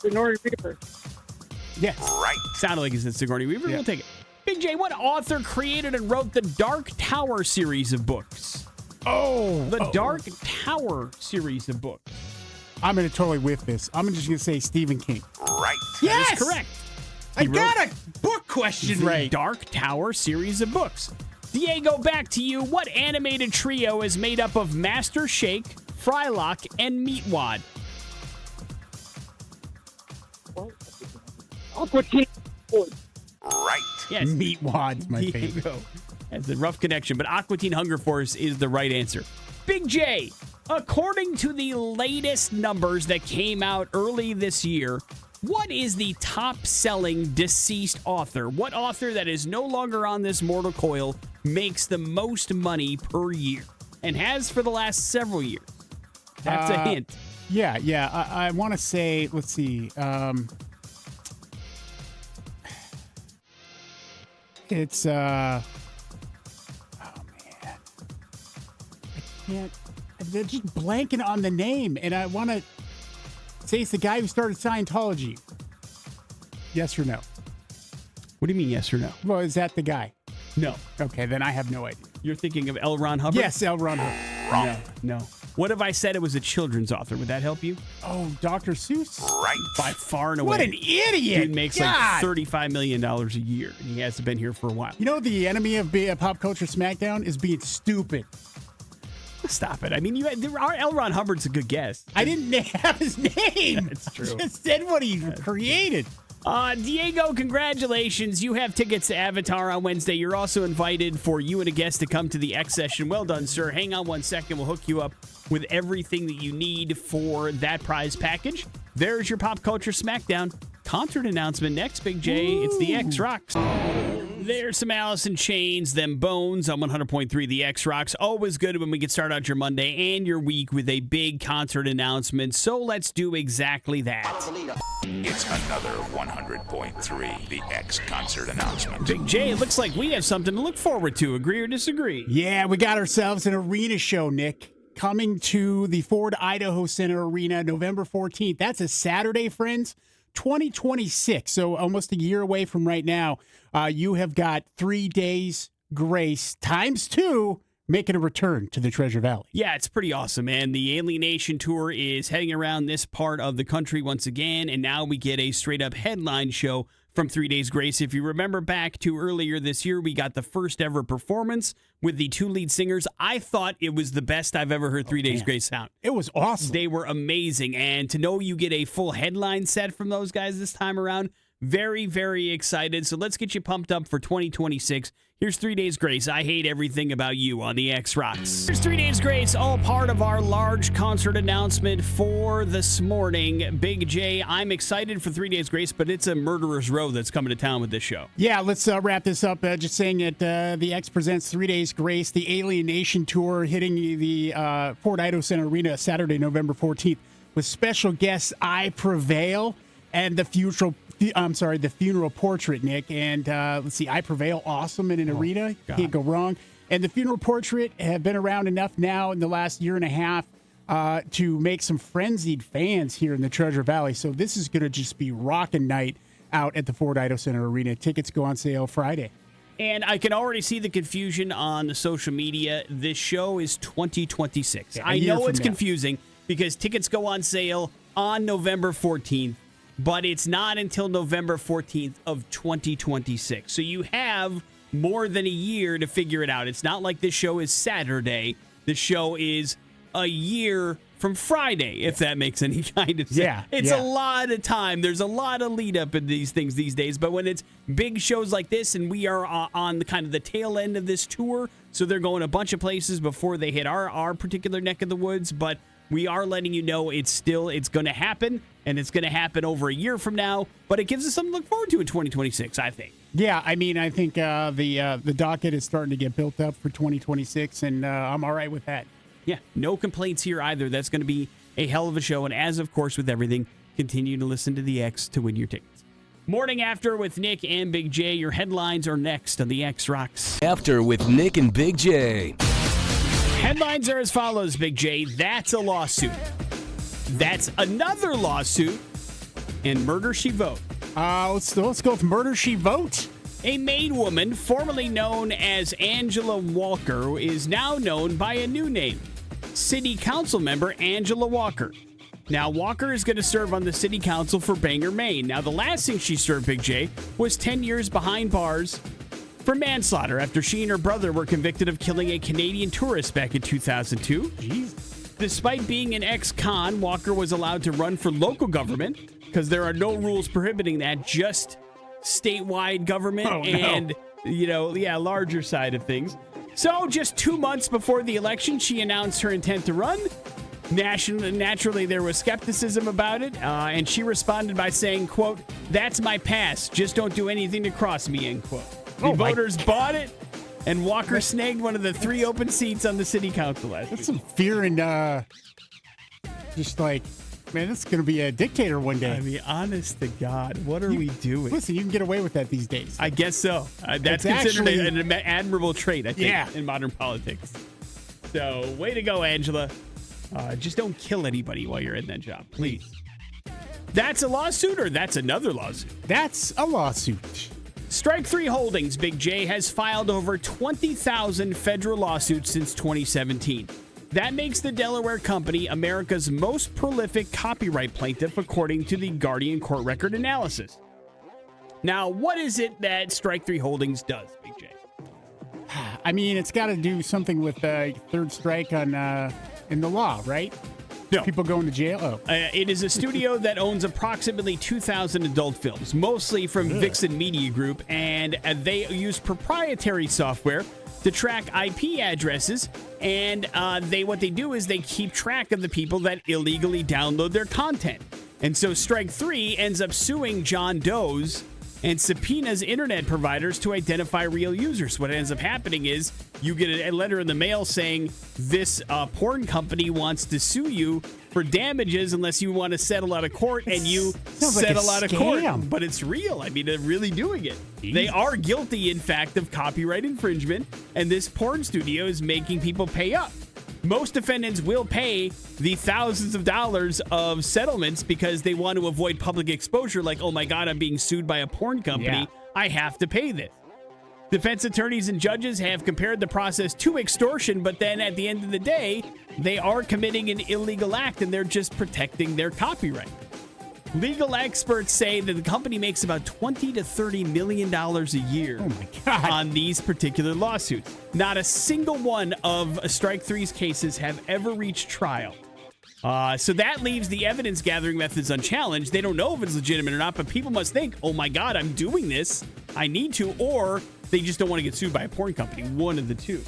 Sigourney Weaver. Yes. Right. Sounded like it's Sigourney Weaver. Yeah. We'll take it. Big J, what author created and wrote the Dark Tower series of books? The Dark Tower series of books. I'm going to totally whiff this. I'm just going to say Stephen King. Right. That is correct. I got a book question right. Dark Tower series of books. Diego, back to you. What animated trio is made up of Master Shake, Frylock, and Meatwad? Aqua Teen. Right. Yes. Meatwad's my favorite. Diego. That's a rough connection, but Aqua Teen Hunger Force is the right answer. Big J, according to the latest numbers that came out early this year, what is the top-selling deceased author? What author that is no longer on this mortal coil makes the most money per year and has for the last several years? That's a hint. Yeah. I want to say, let's see. It's, oh, man. I can't, they're just blanking on the name, and I want to Say he's the guy who started Scientology. Yes or no? What do you mean, yes or no? Well, is that the guy? No. Okay, then I have no idea. You're thinking of L. Ron Hubbard? Yes, L. Ron Hubbard. No. What if I said it was a children's author? Would that help you? Oh, Dr. Seuss? Right. By far and away. What an idiot! Dude makes like $35 million a year, and he hasn't been here for a while. You know, the enemy of Pop Culture Smackdown is being stupid. Stop it. I mean, L. Ron Hubbard's a good guess. I didn't have his name. It's true. I just said what he created. Diego, congratulations. You have tickets to Avatar on Wednesday. You're also invited for you and a guest to come to the X session. Well done, sir. Hang on 1 second. We'll hook you up with everything that you need for that prize package. There's your Pop Culture Smackdown concert announcement next, Big J. It's the X Rocks. There's some Alice in Chains, them Bones on 100.3 The X Rocks. Always good when we can start out your Monday and your week with a big concert announcement. So let's do exactly that. It's another 100.3 The X concert announcement. Big J, it looks like we have something to look forward to. Agree or disagree? Yeah, we got ourselves an arena show, Nick. Coming to the Ford Idaho Center Arena November 14th. That's a Saturday, friends. 2026, so almost a year away from right now. You have got 3 days grace times 2 making a return to the Treasure Valley. Yeah, it's pretty awesome, man. The Alienation Tour is heading around this part of the country once again, and now we get a straight-up headline show from 3 Days Grace. If you remember back to earlier this year, we got the first ever performance with the 2 lead singers. I thought it was the best I've ever heard 3 Days Grace sound. It was awesome. They were amazing, and to know you get a full headline set from those guys this time around, very, very excited. So let's get you pumped up for 2026. Here's 3 Days Grace. I hate everything about you on the X Rocks. Here's 3 Days Grace, all part of our large concert announcement for this morning. Big J, I'm excited for 3 Days Grace, but it's a murderer's row that's coming to town with this show. Yeah, let's wrap this up. Just saying that the X presents 3 Days Grace, the Alienation Tour, hitting the Ford Idaho Center Arena Saturday, November 14th, with special guests I Prevail and the Funeral Portrait, Nick. And let's see, I Prevail, awesome in an arena. God. Can't go wrong. And the Funeral Portrait have been around enough now in the last year and a half to make some frenzied fans here in the Treasure Valley. So this is going to just be rockin' night out at the Ford Idaho Center Arena. Tickets go on sale Friday. And I can already see the confusion on the social media. This show is 2026. Yeah, I know it's confusing because tickets go on sale on November 14th. But it's not until November 14th of 2026. So you have more than a year to figure it out. It's not like this show is Saturday. The show is a year from Friday, if that makes any kind of sense. Yeah, It's a lot of time. There's a lot of lead up in these things these days. But when it's big shows like this, and we are on the kind of the tail end of this tour, so they're going a bunch of places before they hit our particular neck of the woods. But we are letting you know it's going to happen, and it's going to happen over a year from now. But it gives us something to look forward to in 2026, I think. Yeah, I mean, I think the docket is starting to get built up for 2026, and I'm all right with that. Yeah, no complaints here either. That's going to be a hell of a show. And as, of course, with everything, continue to listen to the X to win your tickets. Morning After with Nick and Big J. Your headlines are next on the X Rocks. After with Nick and Big J. Headlines are as follows, Big J. That's a lawsuit. That's another lawsuit. And Murder, She Vote. Let's go with Murder, She Vote. A Maine woman, formerly known as Angela Walker, is now known by a new name. City Council member Angela Walker. Now, Walker is going to serve on the City Council for Bangor, Maine. Now, the last thing she served, Big J, was 10 years behind bars for manslaughter after she and her brother were convicted of killing a Canadian tourist back in 2002. Jeez. Despite being an ex-con, Walker was allowed to run for local government because there are no rules prohibiting that, just statewide government and, larger side of things. So just 2 months before the election, she announced her intent to run. Naturally, there was skepticism about it, and she responded by saying, quote, "That's my pass. Just don't do anything to cross me," end quote. The voters bought it, and Walker snagged one of the 3 open seats on the city council last week. That's some fear and just like, man, this is going to be a dictator one day. I mean, honest to God, what are we doing? Listen, you can get away with that these days. I guess so. That's considered an admirable trait, I think, in modern politics. So, way to go, Angela. Just don't kill anybody while you're in that job, please. That's a lawsuit, or that's another lawsuit? That's a lawsuit. Strike 3 Holdings, Big J, has filed over 20,000 federal lawsuits since 2017. That makes the Delaware company America's most prolific copyright plaintiff, according to the Guardian court record analysis. Now, what is it that Strike 3 Holdings does, Big J? I mean, it's got to do something with third strike on in the law, right? No. People going to jail? Oh. It is a studio that owns approximately 2,000 adult films, mostly from Vixen Media Group, and they use proprietary software to track IP addresses, and what they do is they keep track of the people that illegally download their content. And so Strike 3 ends up suing John Doe's and subpoenas internet providers to identify real users. What ends up happening is you get a letter in the mail saying this porn company wants to sue you for damages unless you want to settle out of court, and you settle out of court. But it's real. I mean, they're really doing it. Jeez. They are guilty, in fact, of copyright infringement, and this porn studio is making people pay up. Most defendants will pay the thousands of dollars of settlements because they want to avoid public exposure, like, oh my God, I'm being sued by a porn company. Yeah. I have to pay this. Defense attorneys and judges have compared the process to extortion, but then at the end of the day, they are committing an illegal act and they're just protecting their copyright. Legal experts say that the company makes about $20 to $30 million a year on these particular lawsuits. Not a single one of Strike 3's cases have ever reached trial. So that leaves the evidence gathering methods unchallenged. They don't know if it's legitimate or not, but people must think, oh my God, I'm doing this. I need to, or they just don't want to get sued by a porn company. One of the two.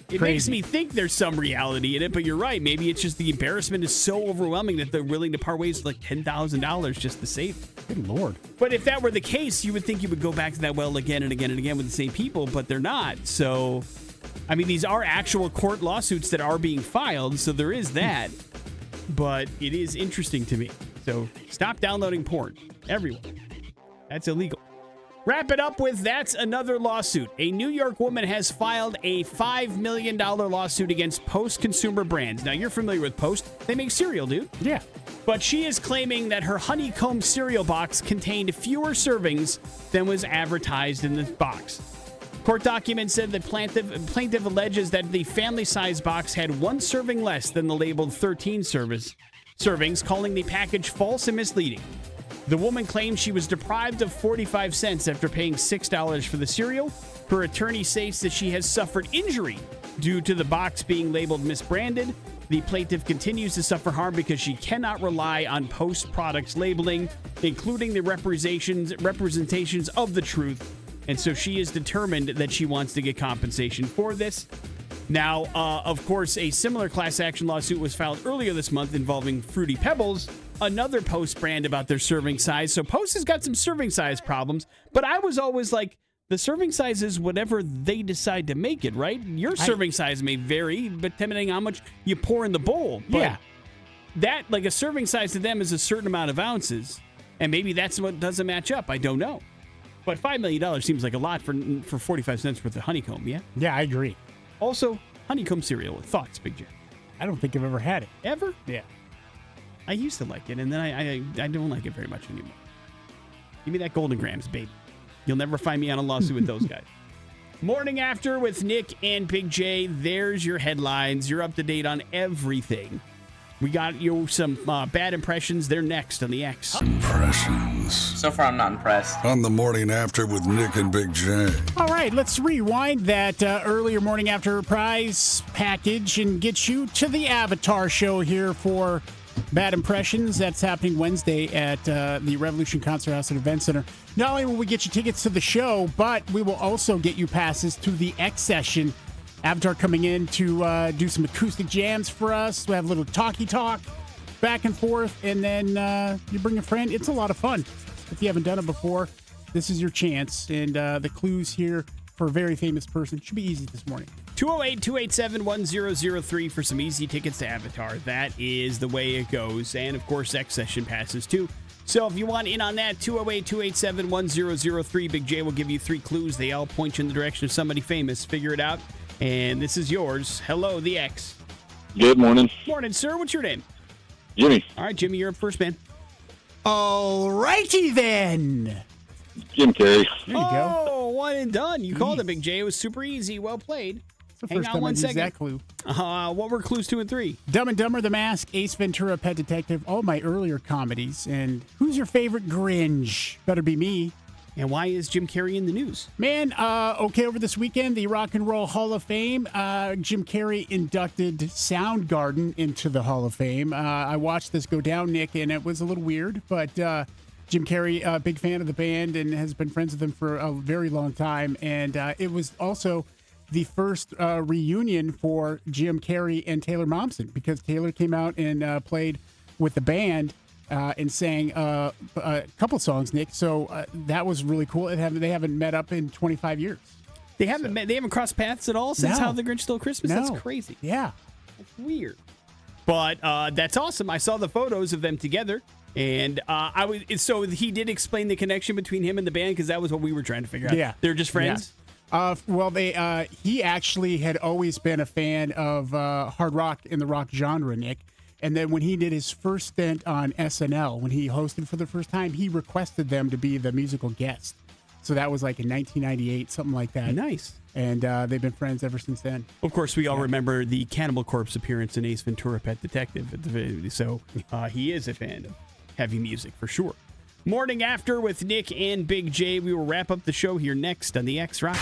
It makes me think there's some reality in it, but you're right. Maybe it's just the embarrassment is so overwhelming that they're willing to part ways with like $10,000 just to save it. Good Lord. But if that were the case, you would think you would go back to that well again and again and again with the same people, but they're not. So, I mean, these are actual court lawsuits that are being filed, so there is that. But it is interesting to me. So stop downloading porn. Everyone. That's illegal. Wrap it up with that's another lawsuit. A New York woman has filed a $5 million lawsuit against Post Consumer Brands. Now, you're familiar with Post. They make cereal, dude. Yeah. But she is claiming that her honeycomb cereal box contained fewer servings than was advertised in the box. Court documents said the plaintiff alleges that the family-size box had one serving less than the labeled 13 servings, calling the package false and misleading. The woman claims she was deprived of 45 cents after paying $6 for the cereal. Her attorney states that she has suffered injury due to the box being labeled misbranded. The plaintiff continues to suffer harm because she cannot rely on Post products labeling, including the representations of the truth. And so she is determined that she wants to get compensation for this. Now, of course, a similar class action lawsuit was filed earlier this month involving Fruity Pebbles, another Post brand, about their serving size. So Post has got some serving size problems, but I was always like, the serving size is whatever they decide to make it, right? Your serving size may vary, but depending on how much you pour in the bowl. But yeah. That, like a serving size to them is a certain amount of ounces, and maybe that's what doesn't match up. I don't know. But $5 million seems like a lot for 45 cents worth of honeycomb, yeah? Yeah, I agree. Also, honeycomb cereal. Thoughts, Big J? I don't think I've ever had it. Ever? Yeah. I used to like it, and then I don't like it very much anymore. Give me that Golden Grams, babe. You'll never find me on a lawsuit with those guys. Morning After with Nick and Big J. There's your headlines. You're up to date on everything. We got you some bad impressions. They're next on the X. Impressions. So far, I'm not impressed. On the Morning After with Nick and Big J. All right, let's rewind that earlier Morning After prize package and get you to the Avatar show here for Bad Impressions. That's happening Wednesday at the Revolution Concert House and Event Center. Not only will we get you tickets to the show, but we will also get you passes to the X Session. Avatar coming in to do some acoustic jams for us. We have a little talky talk back and forth, and then you bring a friend. It's a lot of fun. If you haven't done it before, this is your chance. And the clues here for a very famous person should be easy this morning. 208-287-1003 for some easy tickets to Avatar. That is the way it goes. And, of course, X Session passes, too. So if you want in on that, 208-287-1003. Big J will give you 3 clues. They all point you in the direction of somebody famous. Figure it out. And this is yours. Hello, the X. Good morning. Morning, sir. What's your name? Jimmy. All right, Jimmy, you're up first, man. All righty then. Jim Carrey. There you go. Oh, one and done. You called it, Big J. It was super easy. Well played. It's the Hang first on time one I've used second. that clue. What were clues 2 and 3? Dumb and Dumber, The Mask, Ace Ventura, Pet Detective, all my earlier comedies. And who's your favorite Grinch? Better be me. And why is Jim Carrey in the news? Man, okay, over this weekend, the Rock and Roll Hall of Fame, Jim Carrey inducted Soundgarden into the Hall of Fame. I watched this go down, Nick, and it was a little weird, but Jim Carrey, a big fan of the band and has been friends with them for a very long time. And it was also the first reunion for Jim Carrey and Taylor Momsen, because Taylor came out and played with the band and sang a couple songs, Nick. So that was really cool. They haven't met up in 25 years. They haven't met, they haven't crossed paths at all since No. How the Grinch Stole Christmas? No. That's crazy. Yeah. That's weird. But that's awesome. I saw the photos of them together. And so he did explain the connection between him and the band, because that was what we were trying to figure out. Yeah. They're just friends? Yeah. Well, he actually had always been a fan of hard rock in the rock genre, Nick. And then when he did his first stint on SNL, when he hosted for the first time, he requested them to be the musical guest. So that was like in 1998, something like that. Nice. And they've been friends ever since then. Of course, we all remember the Cannibal Corpse appearance in Ace Ventura: Pet Detective. So he is a fan of heavy music for sure. Morning After with Nick and Big J. We will wrap up the show here next on the X Rock.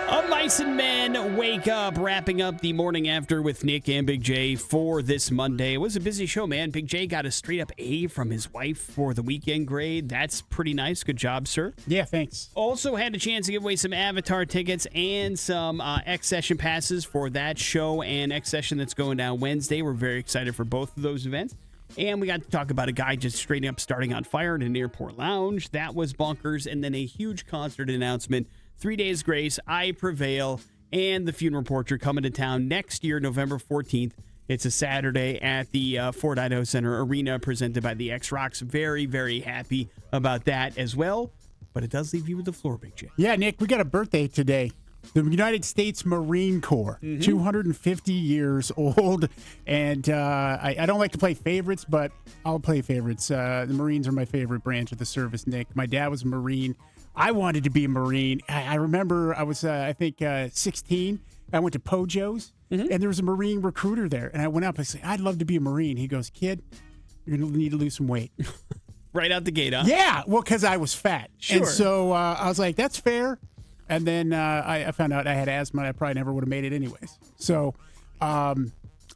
Of Mice and Men, wake up, wrapping up the Morning After with Nick and Big J for this Monday. It was a busy show, man. Big J got a straight up A from his wife for the weekend grade. That's pretty nice. Good job, sir. Yeah, thanks. Also had a chance to give away some Avatar tickets and some X Session passes for that show and X Session that's going down Wednesday. We're very excited for both of those events. And we got to talk about a guy just straight up starting on fire in an airport lounge. That was bonkers. And then a huge concert announcement. 3 Days Grace, I Prevail, and the Funeral Portrait coming to town next year, November 14th. It's a Saturday at the Ford Idaho Center Arena presented by the X-Rocks. Very, very happy about that as well. But it does leave you with the floor, Big J. Yeah, Nick, we got a birthday today. The United States Marine Corps, 250 years old. And I don't like to play favorites, but I'll play favorites. The Marines are my favorite branch of the service, Nick. My dad was a Marine. I wanted to be a Marine. I remember I was, 16. I went to Pojo's, and there was a Marine recruiter there. And I went up. I said, I'd love to be a Marine. He goes, kid, you're going to need to lose some weight. Right out the gate, huh? Yeah, well, because I was fat. Sure. And so I was like, that's fair. And then I found out I had asthma. I probably never would have made it anyways. So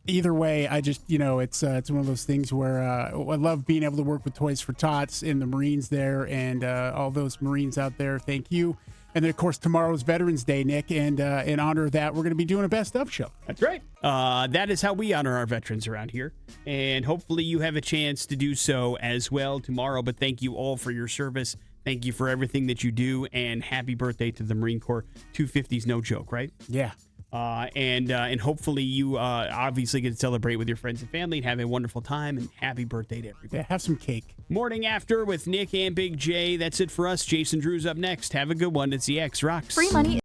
either way, I just, it's one of those things where I love being able to work with Toys for Tots and the Marines there and all those Marines out there. Thank you. And then, of course, tomorrow's Veterans Day, Nick. And in honor of that, we're going to be doing a Best Of show. That's right. That is how we honor our veterans around here. And hopefully you have a chance to do so as well tomorrow. But thank you all for your service. Thank you for everything that you do. And happy birthday to the Marine Corps. 250's no joke, right? Yeah. And hopefully you obviously get to celebrate with your friends and family and have a wonderful time. And happy birthday to everybody. Yeah, have some cake. Morning After with Nick and Big J. That's it for us. Jason Drew's up next. Have a good one. It's the X Rocks. Free money